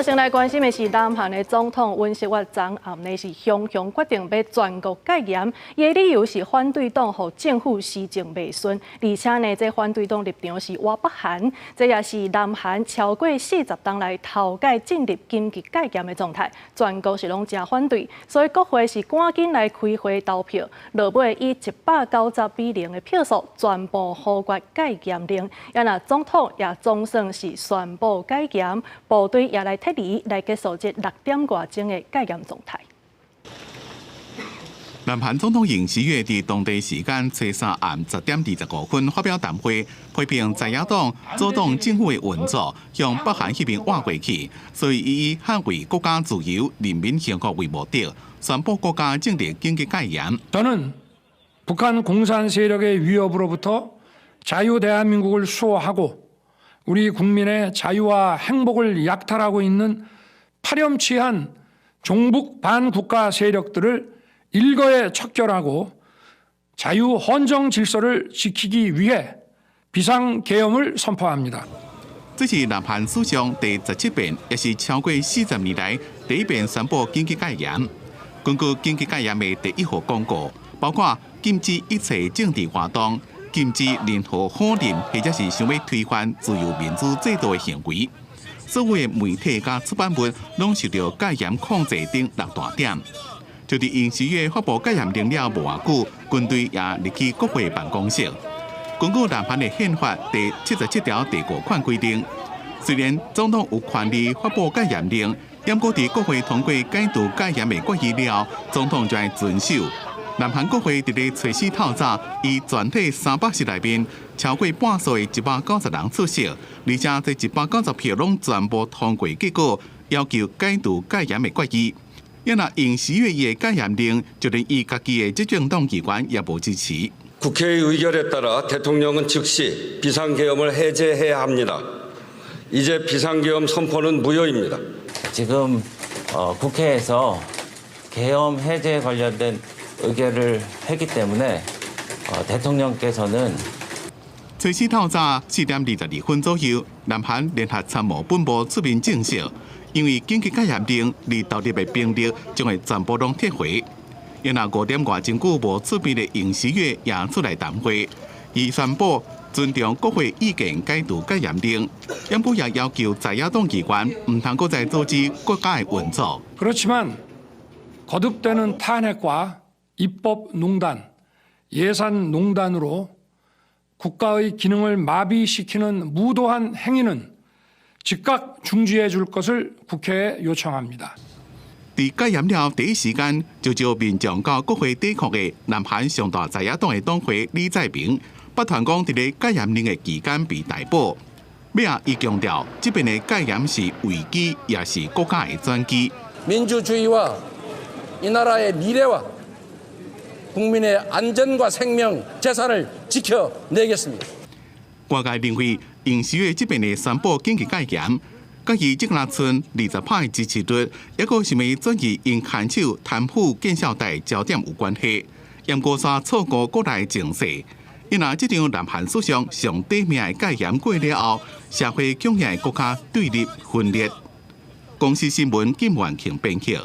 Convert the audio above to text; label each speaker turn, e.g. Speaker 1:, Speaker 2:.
Speaker 1: 先来关心的是，南韩的总统尹锡悦昨暗呢是雄雄决定要全国戒严，伊的理由是反对党和政府施政未顺，而且呢，这反对党立场是挖北韩，这也是南韩超过40党来头届进入紧急戒严的状态，全国是拢正反对，所以国会是赶紧来开会投票，落尾以190-0的票数全部否决戒严令，也那总统也总算是宣布戒严，部队也来。 撤离来结束这6点多钟的戒严状态。
Speaker 2: 南韩总统尹锡悦伫当地时间初3暗10点25分发表谈话，批评在野党阻挡政府的运作，向北韩那边挖过去，所以以捍卫国家自由、人民幸福为目的，宣布国家正式紧急戒严。
Speaker 3: 저는 북한 공산 세력의 위협으로부터 자유 대한민국을 수호하고 우리 국민의 자유와 행복을 약탈하고 있는 파렴치한 종북 반국가 세력들을 일거에 척결하고 자유 헌정 질서를 지키기 위해 비상계엄을 선포합니다.
Speaker 2: 这是南韩史上第17遍，也是超过40年来第一遍宣布紧急戒严。根据紧急戒严的第1号公告，包括禁止一切政治活动。 禁止任何否认或者是想要推翻自由民主制度的行为，所有的媒体甲出版物拢受到戒严控制等6大点。就伫尹锡悦发布戒严令了无偌久，军队也入去国会办公室。根据南韩的宪法第77条第5款规定，虽然总统有权利发布戒严令，但过伫国会通过解除戒严的决议了，总统就要遵守。 南韩国会伫咧初4透早，以全体300席内面，超过半数的190人出席，而且这190票拢全部通过结果，要求解除戒严的决议。因那尹锡悦的戒严令，就连伊家己的执政党议员也无支持。
Speaker 4: 국회의 의결에 따라 대통령은 즉시 비상계엄을 해제해야 합니다. 이제 비상계엄 선포는 무효입니다.
Speaker 5: 지금 국회에서 계엄 해제에 관련된 의결을 했기 때문에 대통령께서는
Speaker 2: 初4透早4点22分左右，南韩联合参谋本部出面证实，因为紧急戒严令离投入的兵力将会全部拢撤回。因那5点外真久无出面的尹锡悦也出来谈话，伊宣布尊重国会意见解除戒严令，因不也要求在野党议员唔通再阻止国家的运作。
Speaker 3: 그렇지만 거듭되는 탄핵과 입법농단, 예산농단으로 국가의 기능을 마비시키는 무도한 행위는 즉각 중지해 줄 것을 국회에 요청합니다.
Speaker 2: 伫戒严了第一时间，就招民众到国会抵抗的南韩上大在野党的党魁李在明，不团讲伫咧戒严令的期间被逮捕。要伊强调，这边的戒严是危机，也是国家的转机。
Speaker 6: 민주주의와 이 나라의 미래와 국민의 안전과 생명, 재산을 지켜내겠습니다.
Speaker 2: 外界认为，尹锡悦这边的宣布紧急戒严，甲伊这个村20%的支持率，也个是咪转移因牵手贪腐见效带焦点有关系，严过煞错过国内情势。因那这场南韩史上上短命的戒严过了后，社会强硬的国家对立分裂。公司新闻金万庆编辑。